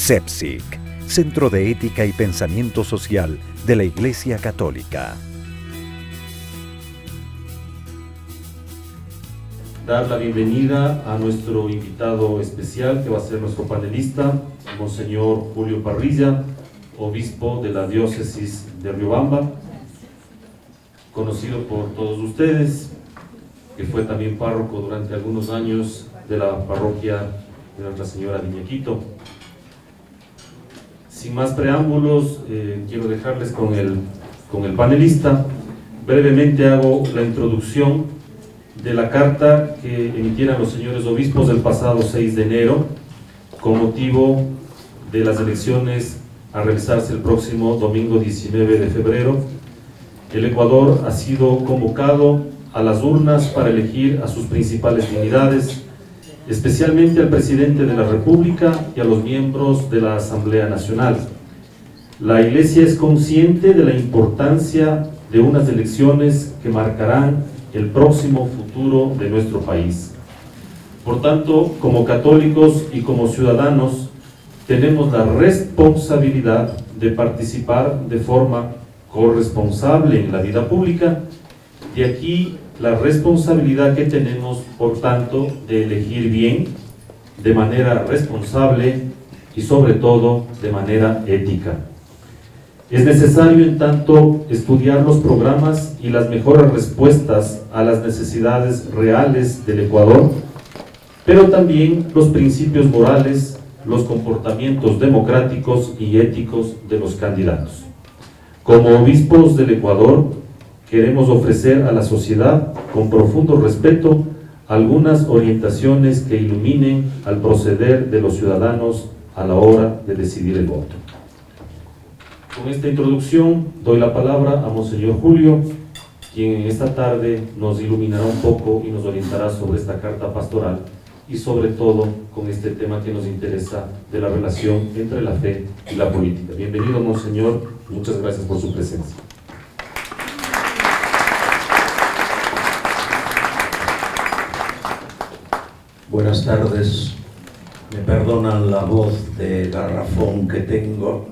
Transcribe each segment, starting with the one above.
CEPSIC, Centro de Ética y Pensamiento Social de la Iglesia Católica. Dar la bienvenida a nuestro invitado especial, que va a ser nuestro panelista, Monseñor Julio Parrilla, obispo de la diócesis de Riobamba, conocido por todos ustedes, que fue también párroco durante algunos años de la parroquia de Nuestra Señora de Iñaquito. Sin más preámbulos, quiero dejarles con el panelista. Brevemente hago la introducción de la carta que emitieron los señores obispos el pasado 6 de enero con motivo de las elecciones a realizarse el próximo domingo 19 de febrero. El Ecuador ha sido convocado a las urnas para elegir a sus principales dignidades, especialmente al presidente de la República y a los miembros de la Asamblea Nacional. La Iglesia es consciente de la importancia de unas elecciones que marcarán el próximo futuro de nuestro país. Por tanto, como católicos y como ciudadanos, tenemos la responsabilidad de participar de forma corresponsable en la vida pública. De aquí la responsabilidad que tenemos, por tanto, de elegir bien, de manera responsable y sobre todo de manera ética. Es necesario, en tanto, estudiar los programas y las mejores respuestas a las necesidades reales del Ecuador, pero también los principios morales, los comportamientos democráticos y éticos de los candidatos. Como obispos del Ecuador, queremos ofrecer a la sociedad, con profundo respeto, algunas orientaciones que iluminen al proceder de los ciudadanos a la hora de decidir el voto. Con esta introducción doy la palabra a Monseñor Julio, quien esta tarde nos iluminará un poco y nos orientará sobre esta carta pastoral y sobre todo con este tema que nos interesa de la relación entre la fe y la política. Bienvenido, Monseñor, muchas gracias por su presencia. Buenas tardes, me perdonan la voz de garrafón que tengo,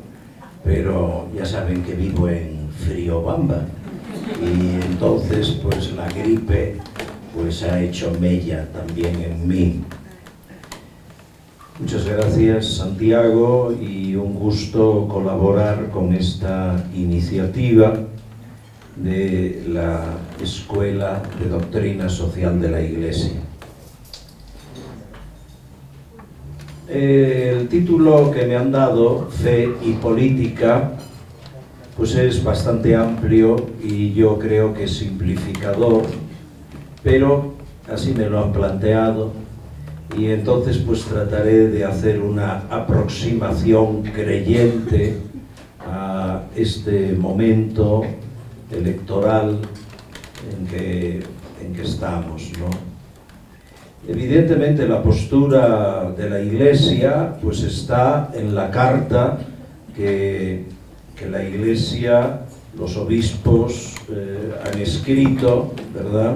pero ya saben que vivo en Riobamba y entonces pues la gripe pues ha hecho mella también en mí. Muchas gracias, Santiago, y un gusto colaborar con esta iniciativa de la Escuela de Doctrina Social de la Iglesia. El título que me han dado, Fe y Política, pues es bastante amplio y yo creo que es simplificador, pero así me lo han planteado y entonces pues trataré de hacer una aproximación creyente a este momento electoral en que estamos, ¿no? Evidentemente la postura de la Iglesia pues está en la carta que la Iglesia, los obispos han escrito, ¿verdad?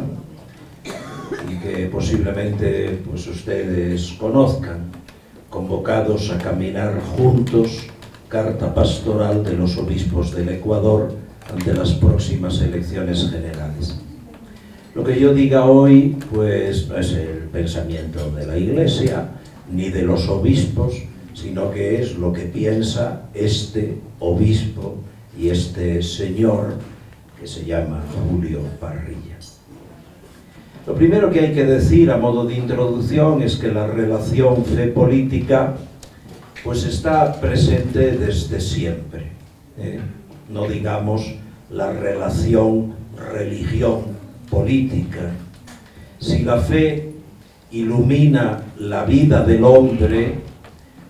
Y que posiblemente pues ustedes conozcan, convocados a caminar juntos, carta pastoral de los obispos del Ecuador ante las próximas elecciones generales. Lo que yo diga hoy pues no es el pensamiento de la Iglesia ni de los obispos, sino que es lo que piensa este obispo y este señor que se llama Julio Parrilla. Lo primero que hay que decir a modo de introducción es que la relación fe-política pues está presente desde siempre, no digamos la relación religión-política. Si la fe ilumina la vida del hombre,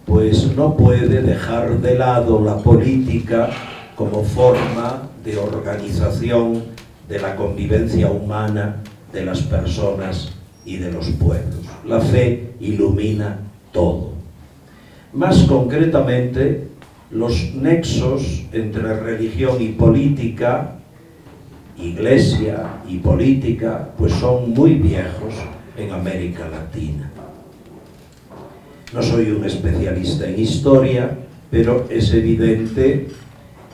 pues no puede dejar de lado la política como forma de organización de la convivencia humana de las personas y de los pueblos. La fe ilumina todo. Más concretamente, los nexos entre religión y política, iglesia y política, pues son muy viejos en América Latina. No soy un especialista en historia, pero es evidente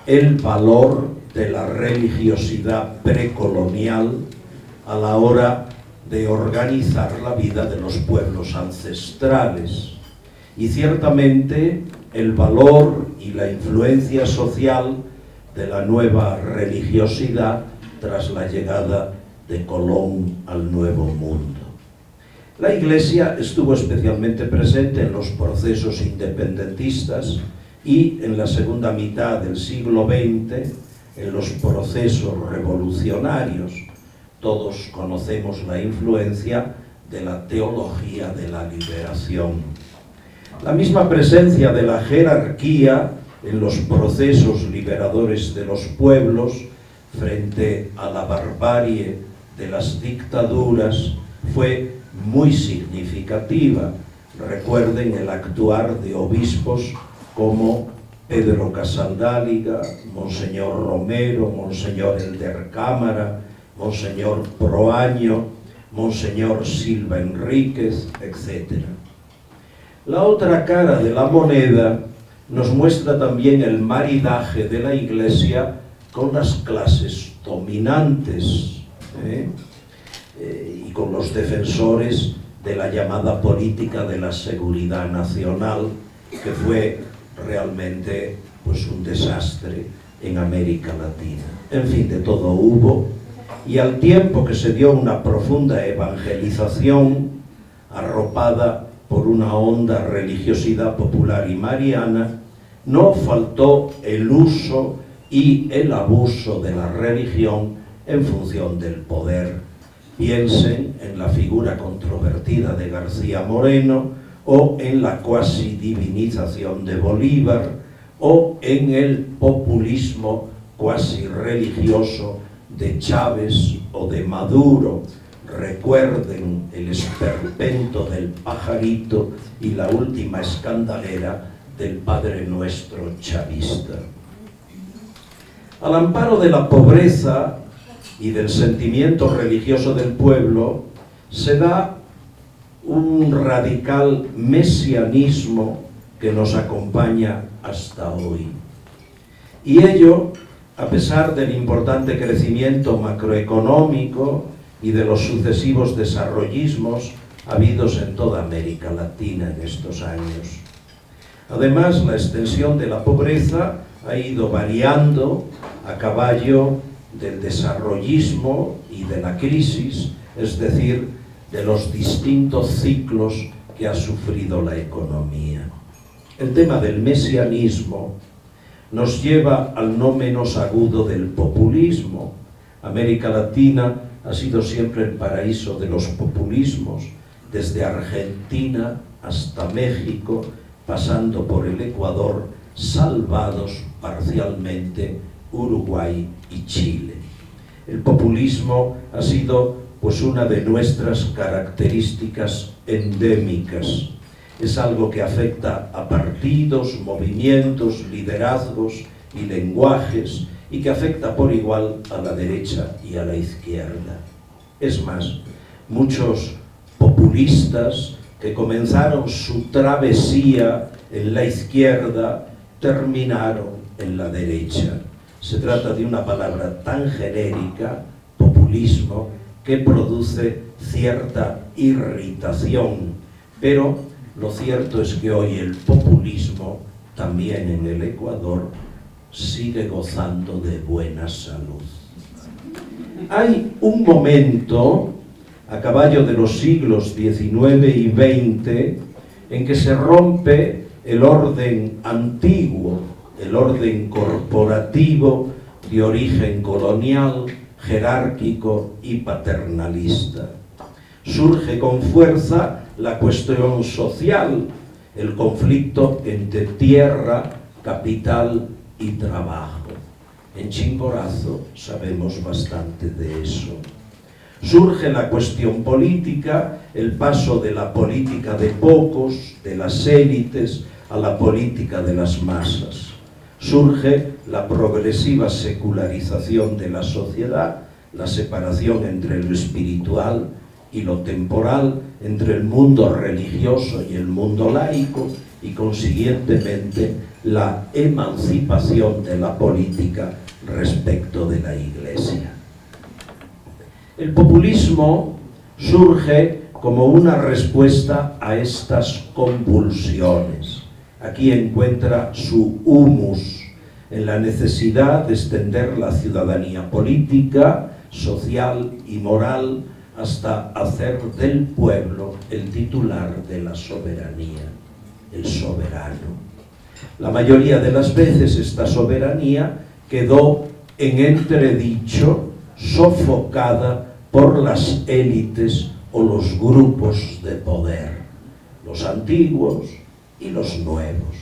el valor de la religiosidad precolonial a la hora de organizar la vida de los pueblos ancestrales. Y ciertamente el valor y la influencia social de la nueva religiosidad tras la llegada de Colón al Nuevo Mundo. La Iglesia estuvo especialmente presente en los procesos independentistas y en la segunda mitad del siglo XX en los procesos revolucionarios. Todos conocemos la influencia de la teología de la liberación. La misma presencia de la jerarquía en los procesos liberadores de los pueblos frente a la barbarie de las dictaduras fue muy significativa. Recuerden el actuar de obispos como Pedro Casaldáliga, Monseñor Romero, Monseñor Elder Cámara, Monseñor Proaño, Monseñor Silva Enríquez, etc. La otra cara de la moneda nos muestra también el maridaje de la Iglesia con las clases dominantes y con los defensores de la llamada política de la seguridad nacional, que fue realmente pues un desastre en América Latina. En fin, de todo hubo, y al tiempo que se dio una profunda evangelización arropada por una honda religiosidad popular y mariana, no faltó el uso y el abuso de la religión en función del poder. Piensen en la figura controvertida de García Moreno, o en la cuasi divinización de Bolívar, o en el populismo cuasi religioso de Chávez o de Maduro. Recuerden el esperpento del pajarito y la última escandalera del Padre Nuestro chavista. Al amparo de la pobreza y del sentimiento religioso del pueblo, se da un radical mesianismo que nos acompaña hasta hoy. Y ello, a pesar del importante crecimiento macroeconómico y de los sucesivos desarrollismos habidos en toda América Latina en estos años. Además, la extensión de la pobreza ha ido variando a caballo del desarrollismo y de la crisis, es decir, de los distintos ciclos que ha sufrido la economía. El tema del mesianismo nos lleva al no menos agudo del populismo. América Latina ha sido siempre el paraíso de los populismos, desde Argentina hasta México, pasando por el Ecuador, salvados parcialmente Uruguay y Chile. El populismo ha sido pues una de nuestras características endémicas. Es algo que afecta a partidos, movimientos, liderazgos y lenguajes, y que afecta por igual a la derecha y a la izquierda. Es más, muchos populistas que comenzaron su travesía en la izquierda terminaron en la derecha. Se trata de una palabra tan genérica, populismo, que produce cierta irritación, pero lo cierto es que hoy el populismo, también en el Ecuador, sigue gozando de buena salud. Hay un momento, a caballo de los siglos XIX y XX, en que se rompe el orden antiguo, el orden corporativo de origen colonial, jerárquico y paternalista. Surge con fuerza la cuestión social, el conflicto entre tierra, capital y trabajo. En Chimborazo sabemos bastante de eso. Surge la cuestión política, el paso de la política de pocos, de las élites, a la política de las masas. Surge la progresiva secularización de la sociedad, la separación entre lo espiritual y lo temporal, entre el mundo religioso y el mundo laico y, consiguientemente, la emancipación de la política respecto de la Iglesia. El populismo surge como una respuesta a estas convulsiones. Aquí encuentra su humus en la necesidad de extender la ciudadanía política, social y moral hasta hacer del pueblo el titular de la soberanía, el soberano. La mayoría de las veces esta soberanía quedó en entredicho, sofocada por las élites o los grupos de poder, los antiguos y los nuevos.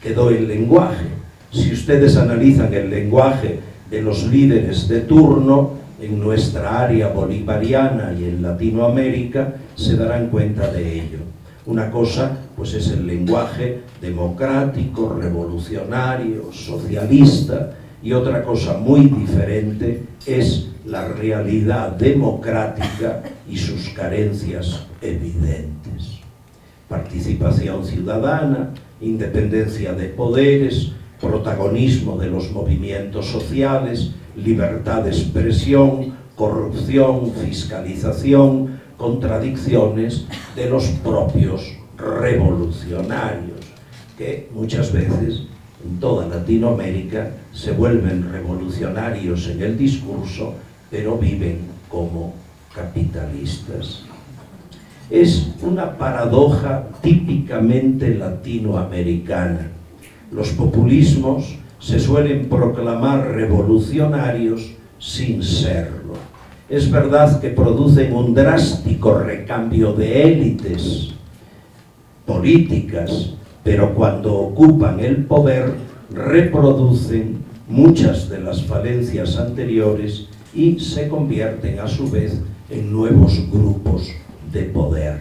Quedó el lenguaje. Si ustedes analizan el lenguaje de los líderes de turno en nuestra área bolivariana y en Latinoamérica, se darán cuenta de ello. Una cosa, pues, es el lenguaje democrático, revolucionario, socialista, y otra cosa muy diferente es la realidad democrática y sus carencias evidentes. Participación ciudadana, independencia de poderes, protagonismo de los movimientos sociales, libertad de expresión, corrupción, fiscalización, contradicciones de los propios revolucionarios, que muchas veces en toda Latinoamérica se vuelven revolucionarios en el discurso, pero viven como capitalistas. Es una paradoja típicamente latinoamericana. Los populismos se suelen proclamar revolucionarios sin serlo. Es verdad que producen un drástico recambio de élites políticas, pero cuando ocupan el poder reproducen muchas de las falencias anteriores y se convierten a su vez en nuevos grupos de poder.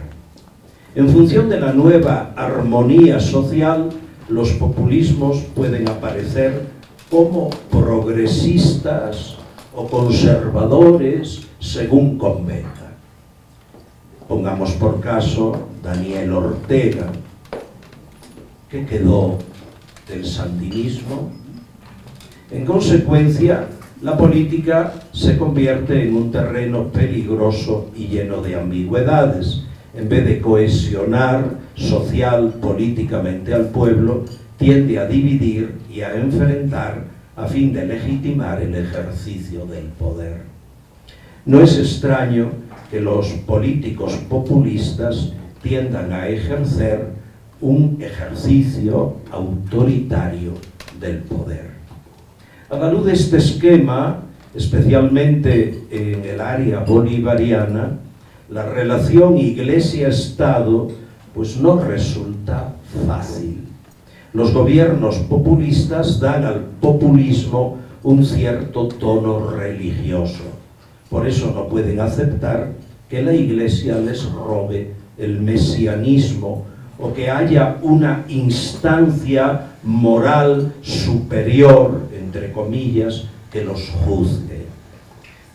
En función de la nueva armonía social, los populismos pueden aparecer como progresistas o conservadores según convenga. Pongamos por caso Daniel Ortega. ¿Qué quedó del sandinismo? En consecuencia, la política se convierte en un terreno peligroso y lleno de ambigüedades. En vez de cohesionar social, políticamente al pueblo, tiende a dividir y a enfrentar a fin de legitimar el ejercicio del poder. No es extraño que los políticos populistas tiendan a ejercer un ejercicio autoritario del poder. A la luz de este esquema, especialmente en el área bolivariana, la relación Iglesia-Estado pues no resulta fácil. Los gobiernos populistas dan al populismo un cierto tono religioso. Por eso no pueden aceptar que la Iglesia les robe el mesianismo o que haya una instancia moral superior, entre comillas, que los juzgue.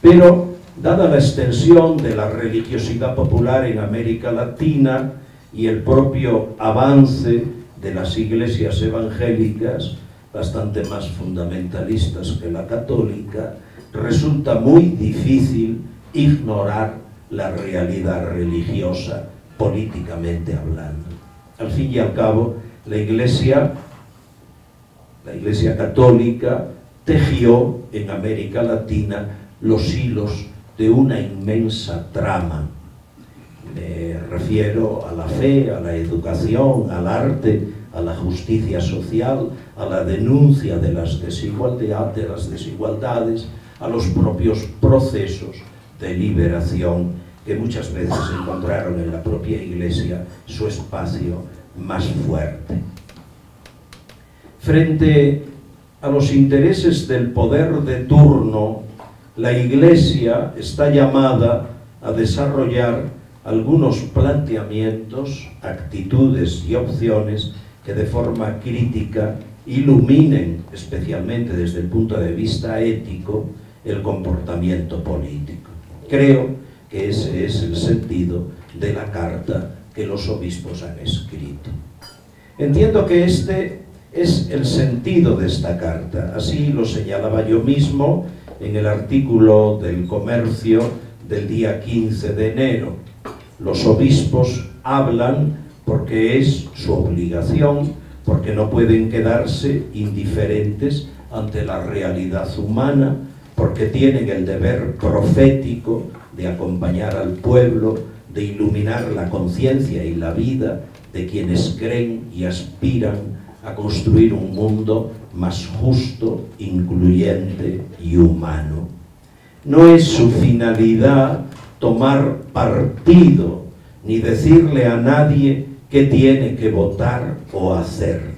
Pero, dada la extensión de la religiosidad popular en América Latina y el propio avance de las iglesias evangélicas, bastante más fundamentalistas que la católica, resulta muy difícil ignorar la realidad religiosa, políticamente hablando. Al fin y al cabo, la Iglesia católica tejió en América Latina los hilos de una inmensa trama. Me refiero a la fe, a la educación, al arte, a la justicia social, a la denuncia de las desigualdades, a los propios procesos de liberación que muchas veces encontraron en la propia Iglesia su espacio más fuerte. Frente a los intereses del poder de turno, la Iglesia está llamada a desarrollar algunos planteamientos, actitudes y opciones que de forma crítica iluminen, especialmente desde el punto de vista ético, el comportamiento político. Creo que ese es el sentido de la carta que los obispos han escrito. Entiendo que este es el sentido de esta carta. Así lo señalaba yo mismo en el artículo del Comercio del día 15 de enero. Los obispos hablan porque es su obligación, porque no pueden quedarse indiferentes ante la realidad humana, porque tienen el deber profético de acompañar al pueblo, de iluminar la conciencia y la vida de quienes creen y aspiran a construir un mundo más justo, incluyente y humano. No es su finalidad tomar partido ni decirle a nadie qué tiene que votar o hacer.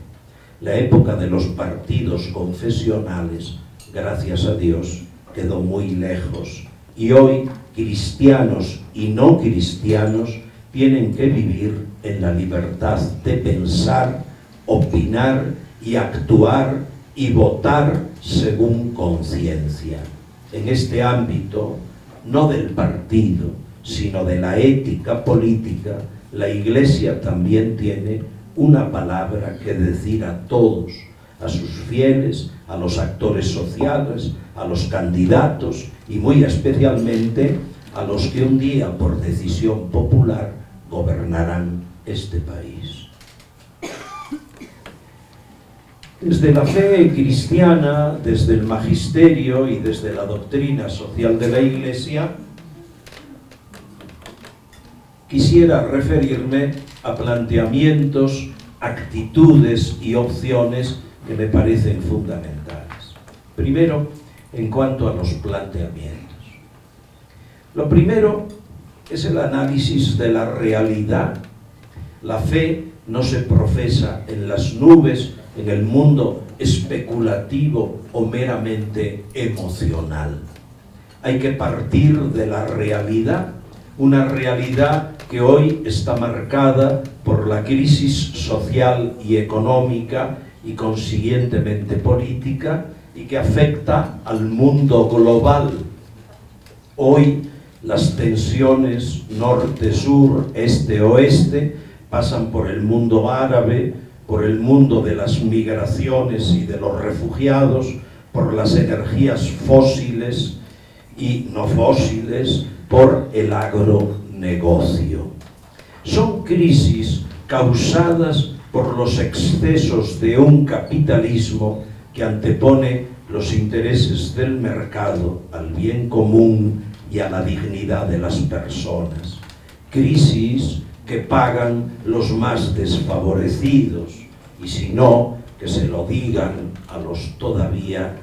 La época de los partidos confesionales, gracias a Dios, quedó muy lejos, y hoy cristianos y no cristianos tienen que vivir en la libertad de pensar, opinar y actuar y votar según conciencia. En este ámbito, no del partido, sino de la ética política, la Iglesia también tiene una palabra que decir a todos, a sus fieles, a los actores sociales, a los candidatos y muy especialmente a los que un día por decisión popular gobernarán este país. Desde la fe cristiana, desde el magisterio y desde la doctrina social de la Iglesia, quisiera referirme a planteamientos, actitudes y opciones que me parecen fundamentales. Primero, en cuanto a los planteamientos. Lo primero es el análisis de la realidad. La fe no se profesa en las nubes, en el mundo especulativo o meramente emocional. Hay que partir de la realidad, una realidad que hoy está marcada por la crisis social y económica y consiguientemente política, y que afecta al mundo global. Hoy las tensiones norte-sur, este-oeste pasan por el mundo árabe, por el mundo de las migraciones y de los refugiados, por las energías fósiles y no fósiles, por el agronegocio. Son crisis causadas por los excesos de un capitalismo que antepone los intereses del mercado al bien común y a la dignidad de las personas. Crisis que pagan los más desfavorecidos, y si no, que se lo digan a los todavía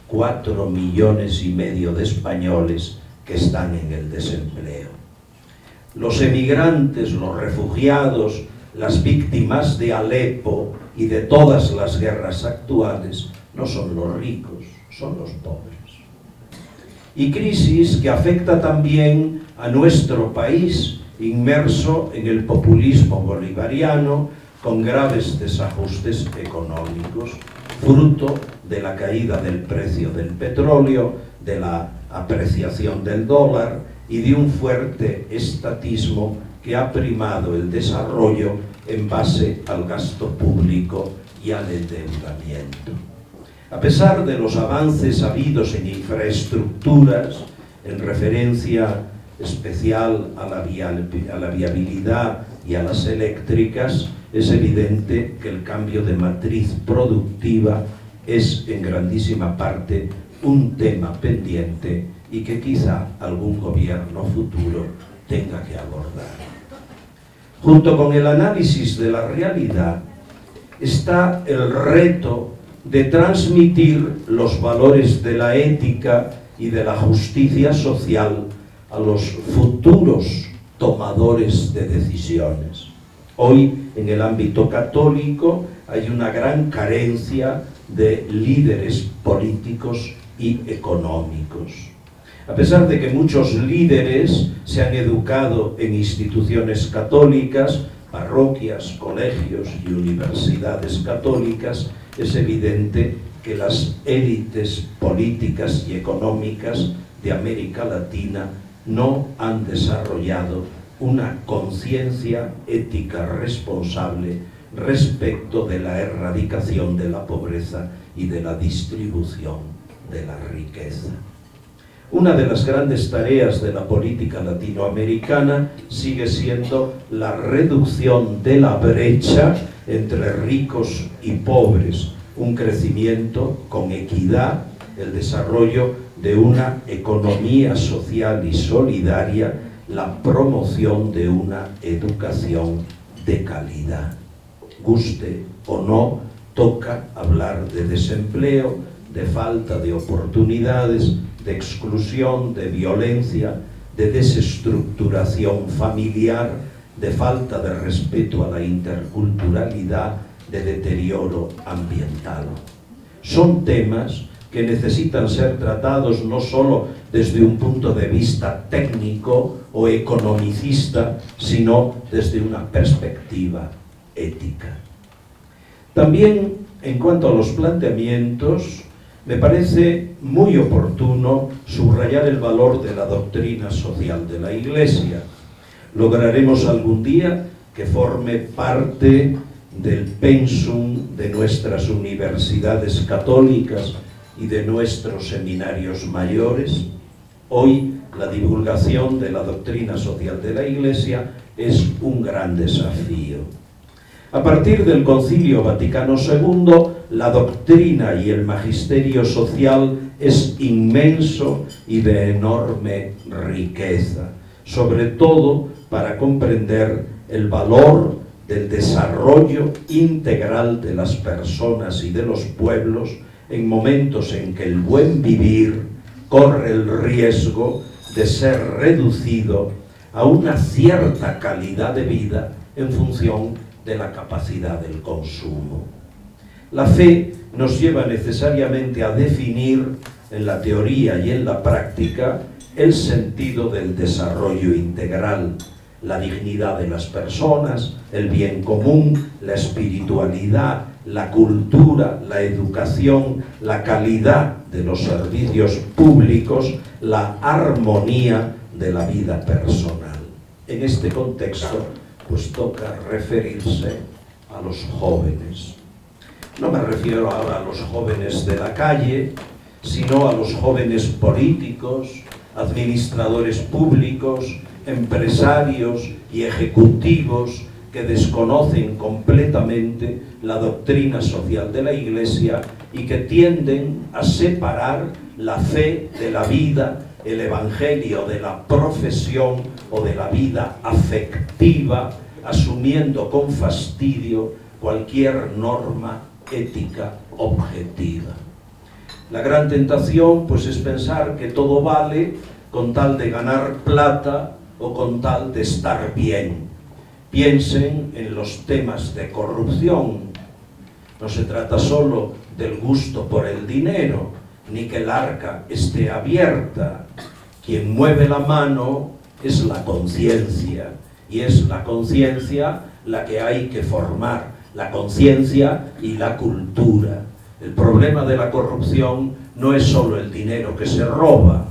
4,5 millones de españoles que están en el desempleo. Los emigrantes, los refugiados, las víctimas de Alepo y de todas las guerras actuales no son los ricos, son los pobres. Y crisis que afecta también a nuestro país, inmerso en el populismo bolivariano, con graves desajustes económicos, fruto de la caída del precio del petróleo, de la apreciación del dólar y de un fuerte estatismo que ha primado el desarrollo en base al gasto público y al endeudamiento. A pesar de los avances habidos en infraestructuras, en referencia especial a la viabilidad y a las eléctricas, es evidente que el cambio de matriz productiva es en grandísima parte un tema pendiente y que quizá algún gobierno futuro tenga que abordar. Junto con el análisis de la realidad está el reto de transmitir los valores de la ética y de la justicia social a los futuros tomadores de decisiones. Hoy, en el ámbito católico, hay una gran carencia de líderes políticos y económicos. A pesar de que muchos líderes se han educado en instituciones católicas, parroquias, colegios y universidades católicas, es evidente que las élites políticas y económicas de América Latina no han desarrollado una conciencia ética responsable respecto de la erradicación de la pobreza y de la distribución de la riqueza. Una de las grandes tareas de la política latinoamericana sigue siendo la reducción de la brecha entre ricos y pobres, un crecimiento con equidad, el desarrollo de una economía social y solidaria, la promoción de una educación de calidad. Guste o no, toca hablar de desempleo, de falta de oportunidades, de exclusión, de violencia, de desestructuración familiar, de falta de respeto a la interculturalidad, de deterioro ambiental. Son temas que necesitan ser tratados no solo desde un punto de vista técnico o economicista, sino desde una perspectiva ética. También, en cuanto a los planteamientos, me parece muy oportuno subrayar el valor de la doctrina social de la Iglesia. Lograremos algún día que forme parte del pensum de nuestras universidades católicas y de nuestros seminarios mayores. Hoy la divulgación de la doctrina social de la Iglesia es un gran desafío. A partir del Concilio Vaticano II, la doctrina y el magisterio social es inmenso y de enorme riqueza, sobre todo para comprender el valor del desarrollo integral de las personas y de los pueblos en momentos en que el buen vivir corre el riesgo de ser reducido a una cierta calidad de vida en función de la capacidad del consumo. La fe nos lleva necesariamente a definir en la teoría y en la práctica el sentido del desarrollo integral, la dignidad de las personas, el bien común, la espiritualidad, la cultura, la educación, la calidad de los servicios públicos, la armonía de la vida personal. En este contexto, pues toca referirse a los jóvenes. No me refiero ahora a los jóvenes de la calle, sino a los jóvenes políticos, administradores públicos, empresarios y ejecutivos que desconocen completamente la doctrina social de la Iglesia y que tienden a separar la fe de la vida, el evangelio de la profesión o de la vida afectiva, asumiendo con fastidio cualquier norma ética objetiva. La gran tentación, pues, es pensar que todo vale con tal de ganar plata o con tal de estar bien. Piensen en los temas de corrupción. No se trata solo del gusto por el dinero, ni que el arca esté abierta. Quien mueve la mano es la conciencia, y es la conciencia la que hay que formar, la conciencia y la cultura. El problema de la corrupción no es solo el dinero que se roba,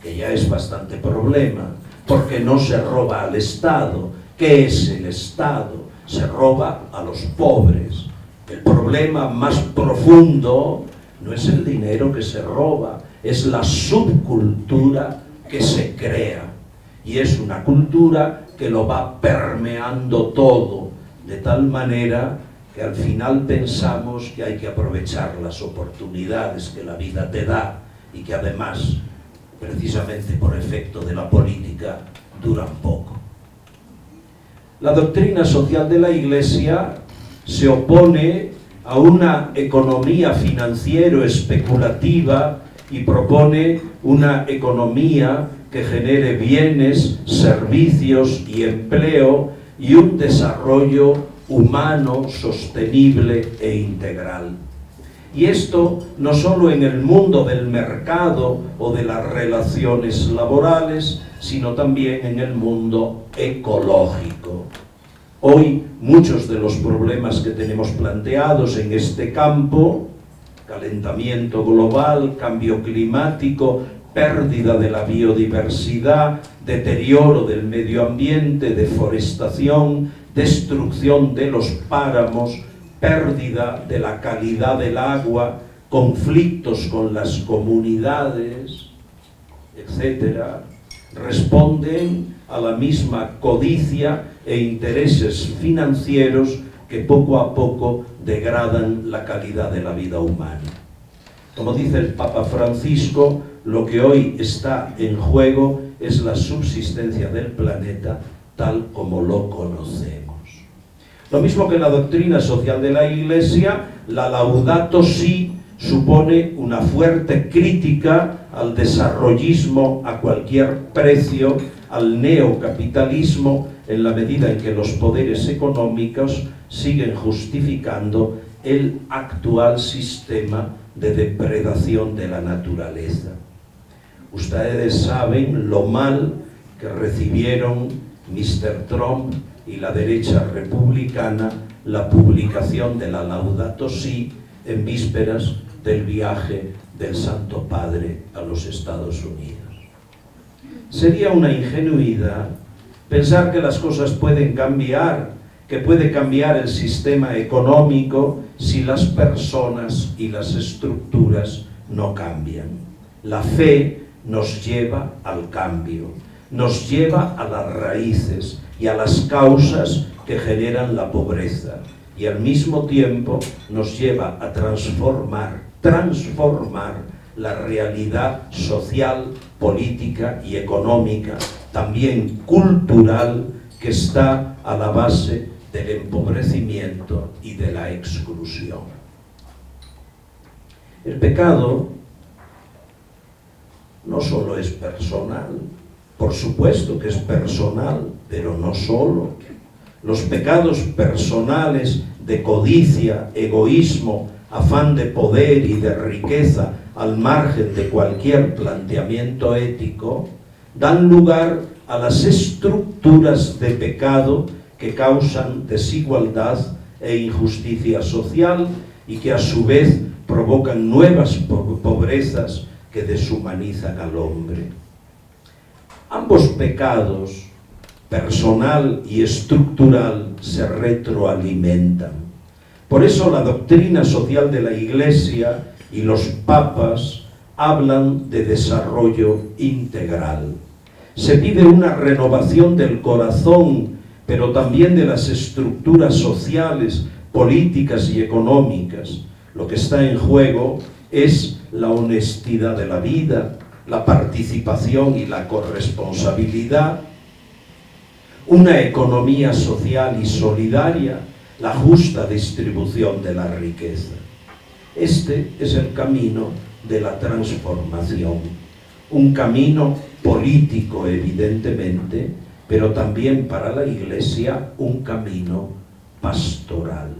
que ya es bastante problema, porque no se roba al Estado. ¿Qué es el Estado? Se roba a los pobres. El problema más profundo no es el dinero que se roba, es la subcultura que se crea. Y es una cultura que lo va permeando todo, de tal manera que al final pensamos que hay que aprovechar las oportunidades que la vida te da y que además, precisamente por efecto de la política, duran poco. La doctrina social de la Iglesia se opone a una economía financiero-especulativa y propone una economía que genere bienes, servicios y empleo y un desarrollo humano, sostenible e integral. Y esto no solo en el mundo del mercado o de las relaciones laborales, sino también en el mundo ecológico. Hoy muchos de los problemas que tenemos planteados en este campo, calentamiento global, cambio climático, pérdida de la biodiversidad, deterioro del medio ambiente, deforestación, destrucción de los páramos, pérdida de la calidad del agua, conflictos con las comunidades, etc., responden a la misma codicia e intereses financieros que poco a poco degradan la calidad de la vida humana. Como dice el Papa Francisco, lo que hoy está en juego es la subsistencia del planeta tal como lo conocemos. Lo mismo que en la doctrina social de la Iglesia, la Laudato Si supone una fuerte crítica al desarrollismo a cualquier precio, al neocapitalismo, en la medida en que los poderes económicos siguen justificando el actual sistema de depredación de la naturaleza. Ustedes saben lo mal que recibieron Mr. Trump y la derecha republicana la publicación de la Laudato Si en vísperas del viaje del Santo Padre a los Estados Unidos. Sería una ingenuidad pensar que las cosas pueden cambiar, que puede cambiar el sistema económico si las personas y las estructuras no cambian. La fe nos lleva al cambio, nos lleva a las raíces y a las causas que generan la pobreza, y al mismo tiempo nos lleva a transformar la realidad social, política y económica, también cultural, que está a la base del empobrecimiento y de la exclusión. El pecado no solo es personal, por supuesto que es personal, pero no solo. Los pecados personales de codicia, egoísmo, afán de poder y de riqueza al margen de cualquier planteamiento ético, dan lugar a las estructuras de pecado que causan desigualdad e injusticia social y que a su vez provocan nuevas pobrezas que deshumanizan al hombre. Ambos pecados, personal y estructural, se retroalimentan. Por eso la doctrina social de la Iglesia y los papas hablan de desarrollo integral. Se pide una renovación del corazón, pero también de las estructuras sociales, políticas y económicas. Lo que está en juego es la honestidad de la vida, la participación y la corresponsabilidad, una economía social y solidaria, la justa distribución de la riqueza. Este es el camino de la transformación, un camino político evidentemente, pero también para la Iglesia un camino pastoral.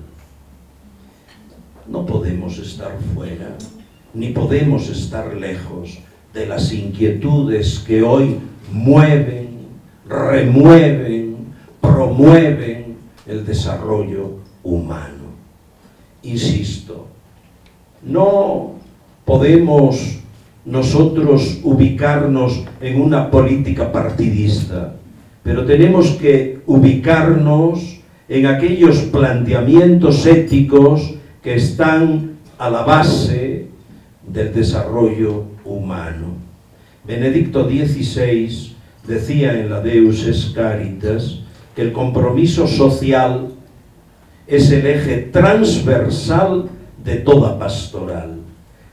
No podemos estar fuera, ni podemos estar lejos de las inquietudes que hoy mueven, remueven, promueven el desarrollo humano. Insisto, no podemos nosotros ubicarnos en una política partidista, pero tenemos que ubicarnos en aquellos planteamientos éticos que están a la base del desarrollo humano. Benedicto XVI decía en la Deus es Caritas que el compromiso social es el eje transversal de toda pastoral.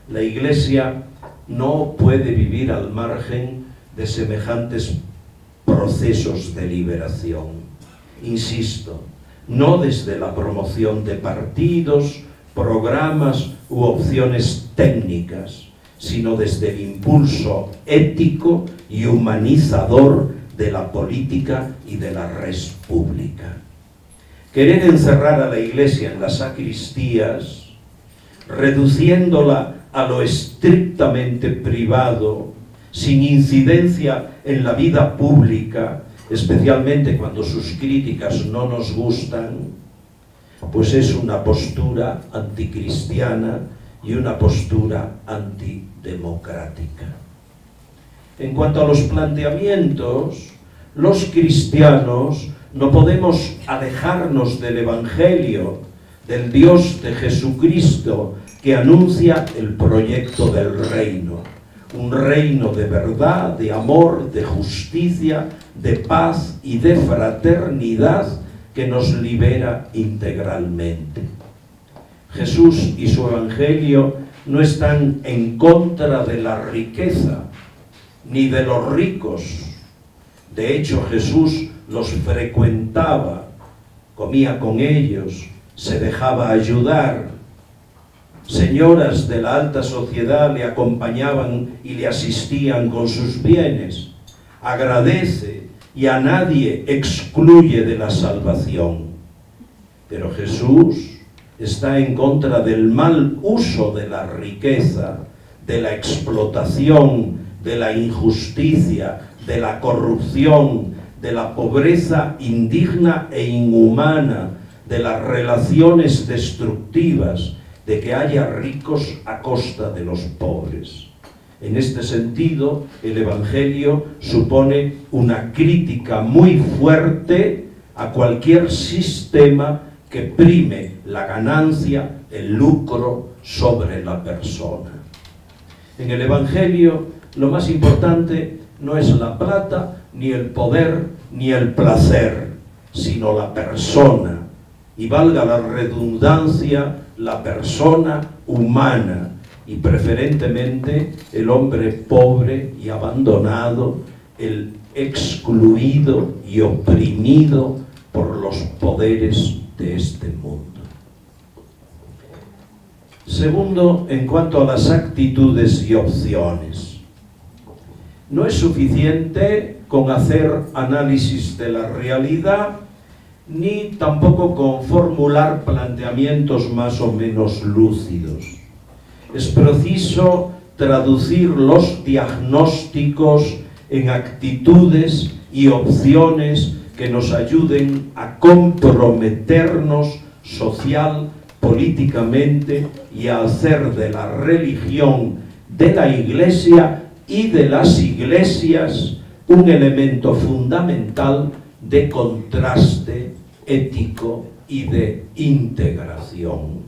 La Iglesia no puede vivir al margen de semejantes procesos de liberación. Insisto, no desde la promoción de partidos, programas u opciones técnicas, sino desde el impulso ético y humanizador de la política y de la res pública. Querer encerrar a la Iglesia en las sacristías, reduciéndola a lo estrictamente privado, sin incidencia en la vida pública, especialmente cuando sus críticas no nos gustan, pues es una postura anticristiana y una postura antidemocrática. En cuanto a los planteamientos, los cristianos no podemos alejarnos del Evangelio, del Dios de Jesucristo, que anuncia el proyecto del reino. Un reino de verdad, de amor, de justicia, de paz y de fraternidad que nos libera integralmente. Jesús y su Evangelio no están en contra de la riqueza, ni de los ricos. De hecho, Jesús los frecuentaba, comía con ellos, se dejaba ayudar. Señoras de la alta sociedad le acompañaban y le asistían con sus bienes. Agradece y a nadie excluye de la salvación. Pero Jesús está en contra del mal uso de la riqueza, de la explotación, de la injusticia, de la corrupción, de la pobreza indigna e inhumana, de las relaciones destructivas, de que haya ricos a costa de los pobres. En este sentido, el Evangelio supone una crítica muy fuerte a cualquier sistema que prime la ganancia, el lucro sobre la persona. En el Evangelio, lo más importante no es la plata, ni el poder, ni el placer, sino la persona. Y valga la redundancia, la persona humana, y preferentemente el hombre pobre y abandonado, el excluido y oprimido por los poderes de este mundo. Segundo, en cuanto a las actitudes y opciones. No es suficiente con hacer análisis de la realidad, ni tampoco con formular planteamientos más o menos lúcidos. Es preciso traducir los diagnósticos en actitudes y opciones que nos ayuden a comprometernos social, políticamente, y a hacer de la religión, de la Iglesia y de las iglesias un elemento fundamental de contraste ético y de integración.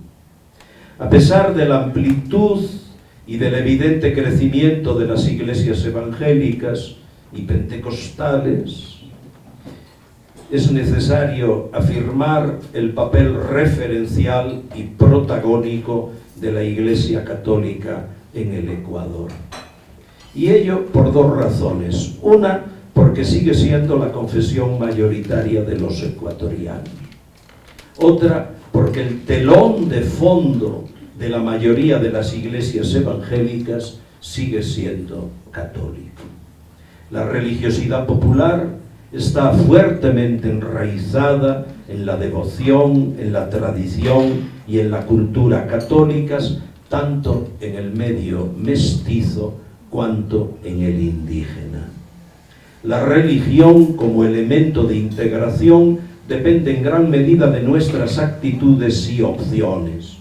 A pesar de la amplitud y del evidente crecimiento de las iglesias evangélicas y pentecostales, es necesario afirmar el papel referencial y protagónico de la Iglesia Católica en el Ecuador. Y ello por dos razones. Una, porque sigue siendo la confesión mayoritaria de los ecuatorianos. Otra, porque el telón de fondo de la mayoría de las iglesias evangélicas sigue siendo católico. La religiosidad popular está fuertemente enraizada en la devoción, en la tradición y en la cultura católicas, tanto en el medio mestizo cuanto en el indígena. La religión como elemento de integración depende en gran medida de nuestras actitudes y opciones.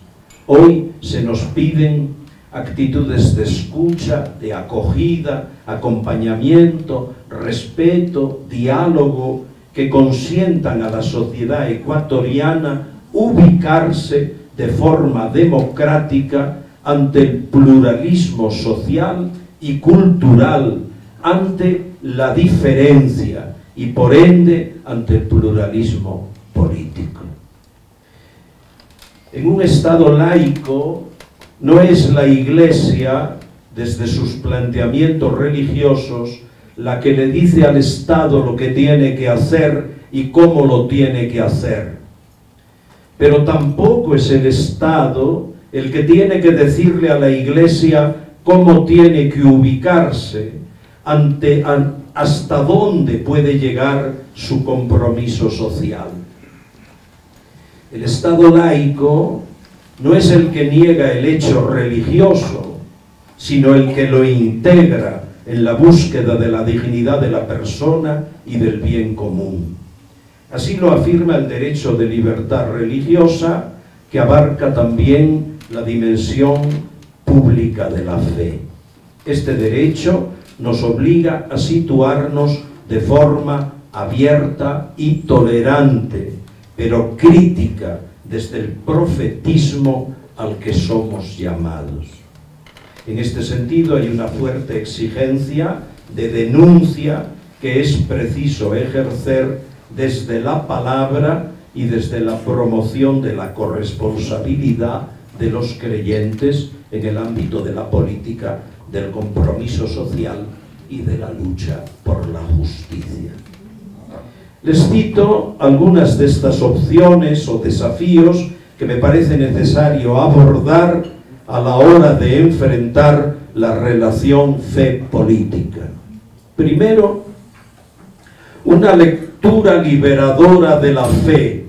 Hoy se nos piden actitudes de escucha, de acogida, acompañamiento, respeto, diálogo, que consientan a la sociedad ecuatoriana ubicarse de forma democrática ante el pluralismo social y cultural, ante la diferencia y por ende ante el pluralismo político. En un Estado laico no es la Iglesia, desde sus planteamientos religiosos, la que le dice al Estado lo que tiene que hacer y cómo lo tiene que hacer. Pero tampoco es el Estado el que tiene que decirle a la Iglesia cómo tiene que ubicarse, hasta dónde puede llegar su compromiso social. El Estado laico no es el que niega el hecho religioso, sino el que lo integra en la búsqueda de la dignidad de la persona y del bien común. Así lo afirma el derecho de libertad religiosa, que abarca también la dimensión pública de la fe. Este derecho nos obliga a situarnos de forma abierta y tolerante, pero crítica, desde el profetismo al que somos llamados. En este sentido hay una fuerte exigencia de denuncia que es preciso ejercer desde la palabra y desde la promoción de la corresponsabilidad de los creyentes en el ámbito de la política, del compromiso social y de la lucha por la justicia. Les cito algunas de estas opciones o desafíos que me parece necesario abordar a la hora de enfrentar la relación fe-política. Primero, una lectura liberadora de la fe.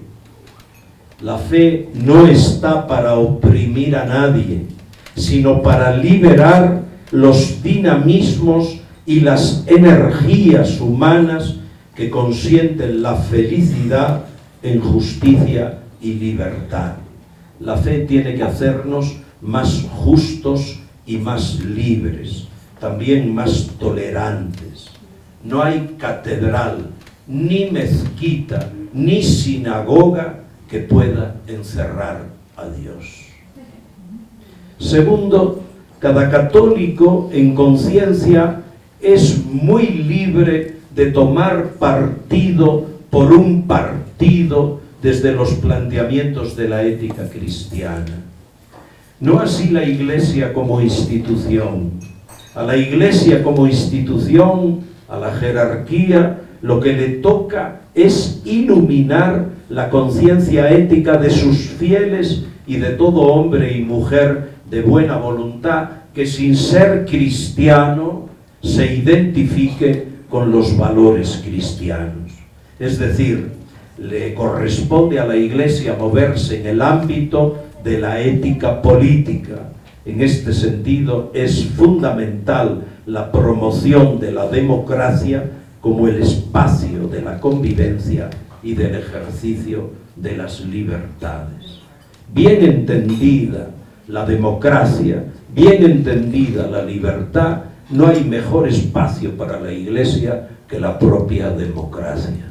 La fe no está para oprimir a nadie, sino para liberar los dinamismos y las energías humanas que consienten la felicidad en justicia y libertad. La fe tiene que hacernos más justos y más libres, también más tolerantes. No hay catedral, ni mezquita, ni sinagoga que pueda encerrar a Dios. Segundo, cada católico en conciencia es muy libre de tomar partido por un partido desde los planteamientos de la ética cristiana. No así la Iglesia como institución. A la Iglesia como institución, a la jerarquía, lo que le toca es iluminar la conciencia ética de sus fieles y de todo hombre y mujer de buena voluntad que, sin ser cristiano, se identifique con los valores cristianos. Es decir, le corresponde a la Iglesia moverse en el ámbito de la ética política. En este sentido es fundamental la promoción de la democracia como el espacio de la convivencia y del ejercicio de las libertades. Bien entendida la democracia, bien entendida la libertad, no hay mejor espacio para la Iglesia que la propia democracia.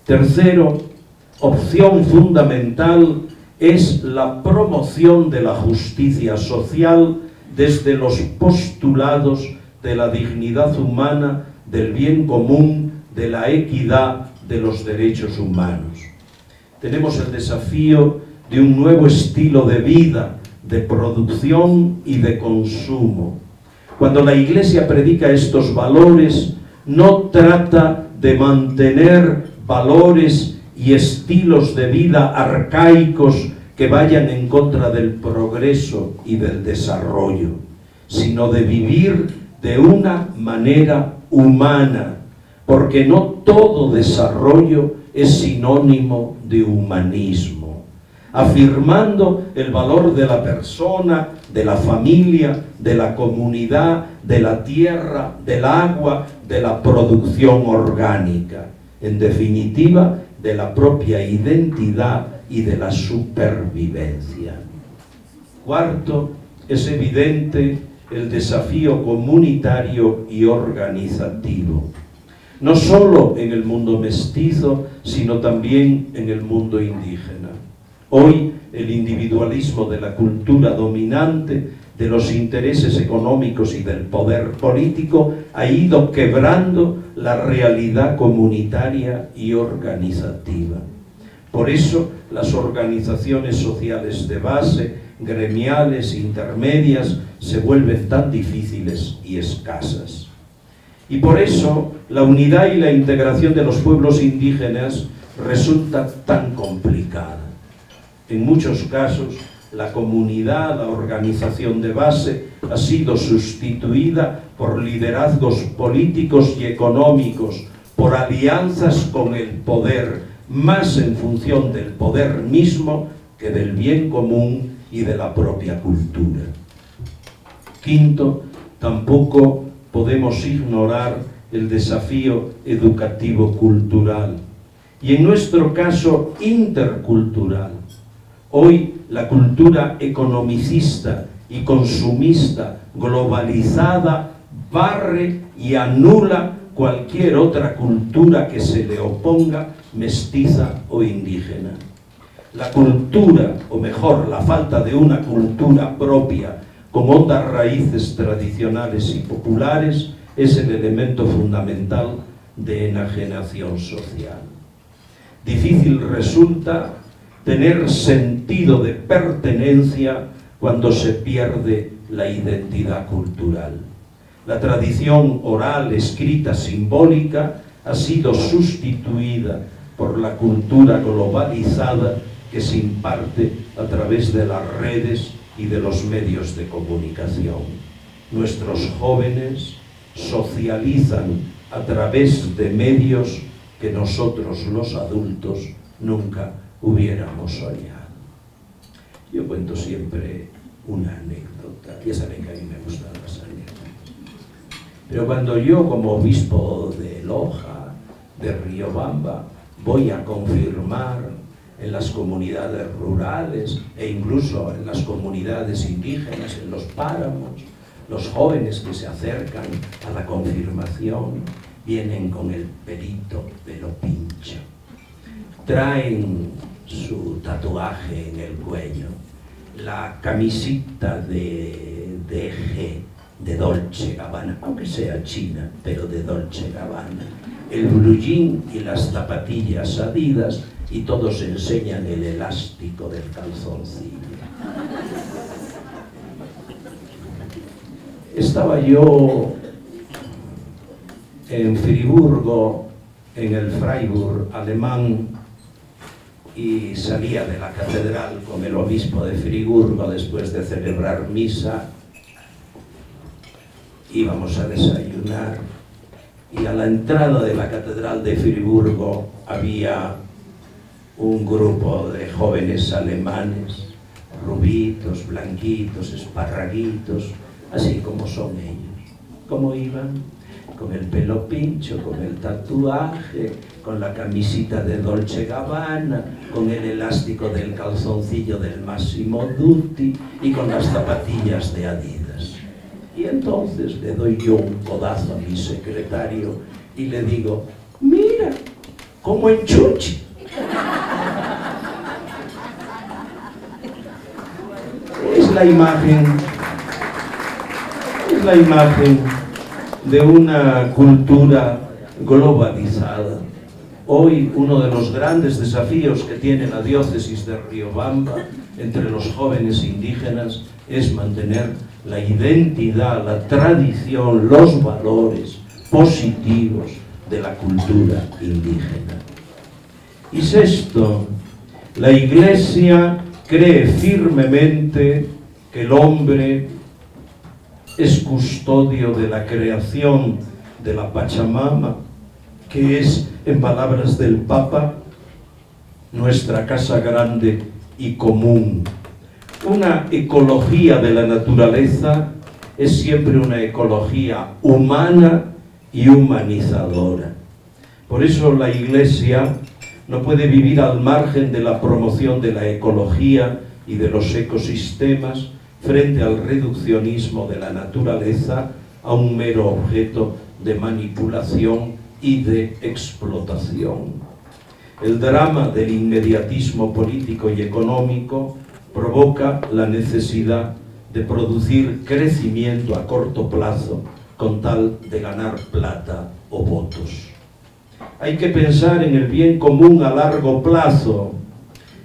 Tercero, opción fundamental es la promoción de la justicia social desde los postulados de la dignidad humana, del bien común, de la equidad, de los derechos humanos. Tenemos el desafío de un nuevo estilo de vida, de producción y de consumo. Cuando la Iglesia predica estos valores, no trata de mantener valores y estilos de vida arcaicos que vayan en contra del progreso y del desarrollo, sino de vivir de una manera humana, porque no todo desarrollo es sinónimo de humanismo, afirmando el valor de la persona, de la familia, de la comunidad, de la tierra, del agua, de la producción orgánica, en definitiva, de la propia identidad y de la supervivencia. Cuarto, es evidente el desafío comunitario y organizativo, no solo en el mundo mestizo, sino también en el mundo indígena. Hoy, el individualismo de la cultura dominante, de los intereses económicos y del poder político, ha ido quebrando la realidad comunitaria y organizativa. Por eso, las organizaciones sociales de base, gremiales, intermedias, se vuelven tan difíciles y escasas. Y por eso, la unidad y la integración de los pueblos indígenas resulta tan complicada. En muchos casos, la comunidad, la organización de base, ha sido sustituida por liderazgos políticos y económicos, por alianzas con el poder, más en función del poder mismo que del bien común y de la propia cultura. Quinto, tampoco podemos ignorar el desafío educativo-cultural, y en nuestro caso intercultural. Hoy la cultura economicista y consumista globalizada barre y anula cualquier otra cultura que se le oponga, mestiza o indígena. La cultura, o mejor, la falta de una cultura propia con hondas raíces tradicionales y populares, es el elemento fundamental de enajenación social. Difícil resulta tener sentido de pertenencia cuando se pierde la identidad cultural. La tradición oral, escrita, simbólica, ha sido sustituida por la cultura globalizada que se imparte a través de las redes y de los medios de comunicación. Nuestros jóvenes socializan a través de medios que nosotros los adultos nunca hubiéramos soñado. Yo cuento siempre una anécdota, ya saben que a mí me gustan las anécdotas. Pero cuando yo, como obispo de Loja, de Riobamba, voy a confirmar en las comunidades rurales e incluso en las comunidades indígenas, en los páramos, los jóvenes que se acercan a la confirmación vienen con el pelito pelo pincho, traen su tatuaje en el cuello, la camisita de DG, de Dolce Gabbana, aunque sea china, pero de Dolce Gabbana, el blue jean y las zapatillas Adidas, y todos enseñan el elástico del calzoncillo. Estaba yo en Friburgo, en el Freiburg alemán, y salía de la catedral con el obispo de Friburgo después de celebrar misa. Íbamos a desayunar y a la entrada de la catedral de Friburgo había un grupo de jóvenes alemanes, rubitos, blanquitos, esparraguitos, así como son ellos. ¿Cómo iban? Con el pelo pincho, con el tatuaje, con la camisita de Dolce Gabbana, con el elástico del calzoncillo del Massimo Dutti y con las zapatillas de Adidas. Y entonces le doy yo un codazo a mi secretario y le digo: mira, como en Chuchi. Es la imagen de una cultura globalizada. Hoy uno de los grandes desafíos que tiene la diócesis de Riobamba entre los jóvenes indígenas es mantener la identidad, la tradición, los valores positivos de la cultura indígena. Y sexto, la Iglesia cree firmemente que el hombre es custodio de la creación de la Pachamama, que es, en palabras del Papa, nuestra casa grande y común. Una ecología de la naturaleza es siempre una ecología humana y humanizadora. Por eso la Iglesia no puede vivir al margen de la promoción de la ecología y de los ecosistemas frente al reduccionismo de la naturaleza a un mero objeto de manipulación y de explotación. El drama del inmediatismo político y económico provoca la necesidad de producir crecimiento a corto plazo con tal de ganar plata o votos. Hay que pensar en el bien común a largo plazo,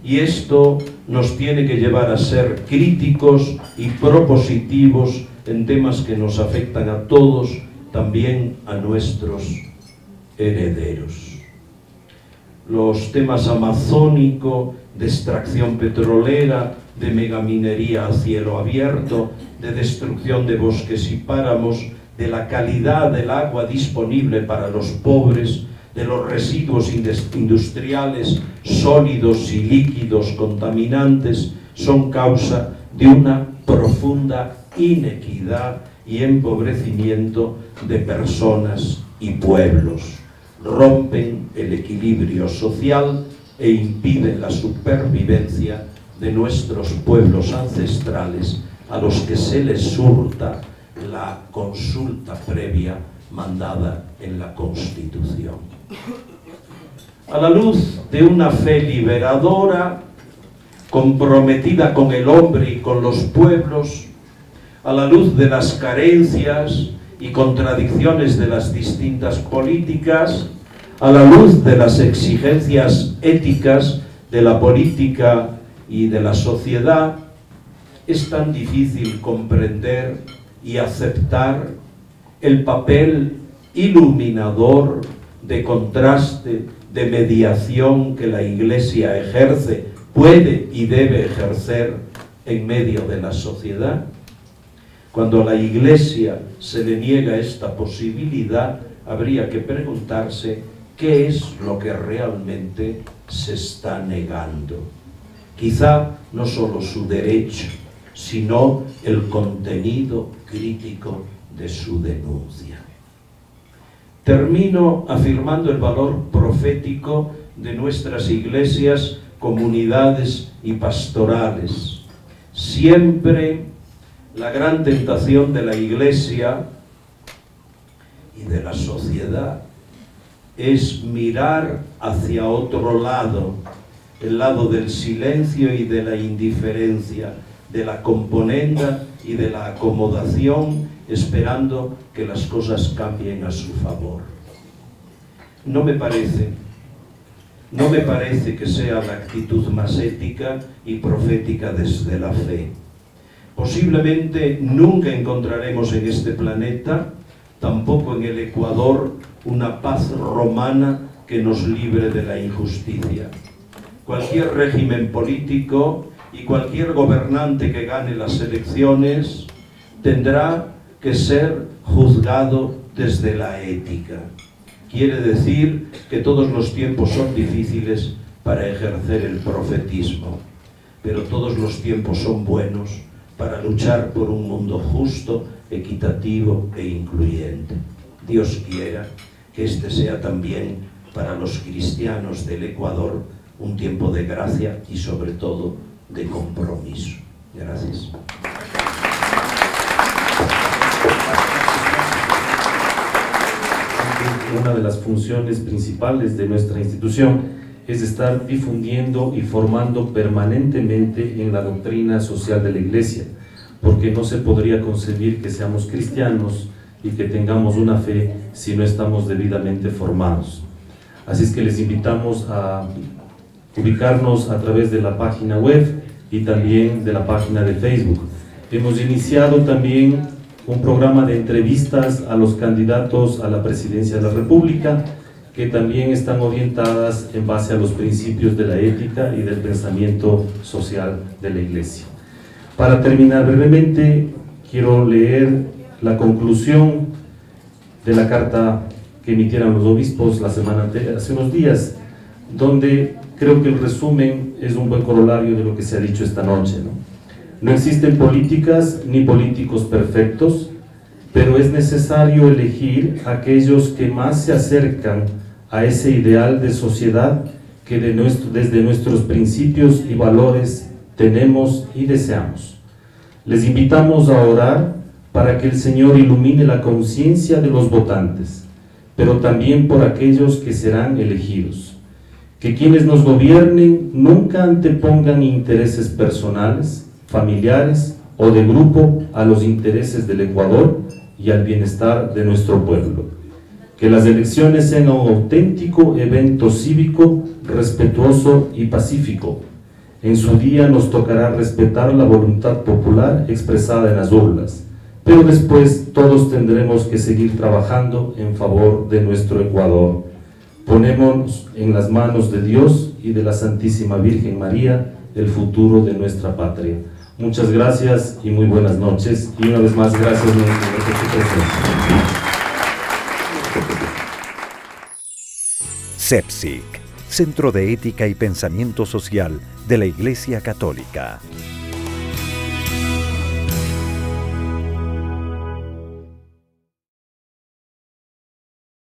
y esto nos tiene que llevar a ser críticos y propositivos en temas que nos afectan a todos, también a nuestros herederos. Los temas amazónico, de extracción petrolera, de megaminería a cielo abierto, de destrucción de bosques y páramos, de la calidad del agua disponible para los pobres, de los residuos industriales sólidos y líquidos contaminantes, son causa de una profunda inequidad y empobrecimiento de personas y pueblos. Rompen el equilibrio social e impiden la supervivencia de nuestros pueblos ancestrales, a los que se les hurta la consulta previa mandada en la Constitución. A la luz de una fe liberadora, comprometida con el hombre y con los pueblos, a la luz de las carencias y contradicciones de las distintas políticas, a la luz de las exigencias éticas de la política y de la sociedad, es tan difícil comprender y aceptar el papel iluminador, de contraste, de mediación que la Iglesia ejerce, puede y debe ejercer en medio de la sociedad. Cuando a la Iglesia se le niega esta posibilidad, habría que preguntarse qué es lo que realmente se está negando. Quizá no solo su derecho, sino el contenido crítico de su denuncia. Termino afirmando el valor profético de nuestras iglesias, comunidades y pastorales. Siempre la gran tentación de la Iglesia y de la sociedad es mirar hacia otro lado, el lado del silencio y de la indiferencia, de la componenda y de la acomodación, esperando que las cosas cambien a su favor. No me parece que sea la actitud más ética y profética desde la fe. Posiblemente nunca encontraremos en este planeta, tampoco en el Ecuador, una paz romana que nos libre de la injusticia. Cualquier régimen político y cualquier gobernante que gane las elecciones tendrá que ser juzgado desde la ética. Quiere decir que todos los tiempos son difíciles para ejercer el profetismo, pero todos los tiempos son buenos para luchar por un mundo justo, equitativo e incluyente. Dios quiera que este sea también para los cristianos del Ecuador un tiempo de gracia y sobre todo de compromiso. Gracias. Una de las funciones principales de nuestra institución es estar difundiendo y formando permanentemente en la doctrina social de la Iglesia, porque no se podría concebir que seamos cristianos y que tengamos una fe si no estamos debidamente formados. Así es que les invitamos a ubicarnos a través de la página web y también de la página de Facebook. Hemos iniciado también un programa de entrevistas a los candidatos a la presidencia de la República, que también están orientadas en base a los principios de la ética y del pensamiento social de la Iglesia. Para terminar brevemente, quiero leer la conclusión de la carta que emitieron los obispos la semana anterior, hace unos días, donde creo que el resumen es un buen corolario de lo que se ha dicho esta noche, ¿no? No existen políticas ni políticos perfectos, pero es necesario elegir aquellos que más se acercan a ese ideal de sociedad que desde nuestros principios y valores tenemos y deseamos. Les invitamos a orar para que el Señor ilumine la conciencia de los votantes, pero también por aquellos que serán elegidos. Que quienes nos gobiernen nunca antepongan intereses personales, familiares o de grupo a los intereses del Ecuador y al bienestar de nuestro pueblo. Que las elecciones sean un auténtico evento cívico, respetuoso y pacífico. En su día nos tocará respetar la voluntad popular expresada en las urnas, pero después todos tendremos que seguir trabajando en favor de nuestro Ecuador. Ponemos en las manos de Dios y de la Santísima Virgen María el futuro de nuestra patria. Muchas gracias y muy buenas noches. Y una vez más, gracias por su presencia. CEPSIC, Centro de Ética y Pensamiento Social de la Iglesia Católica.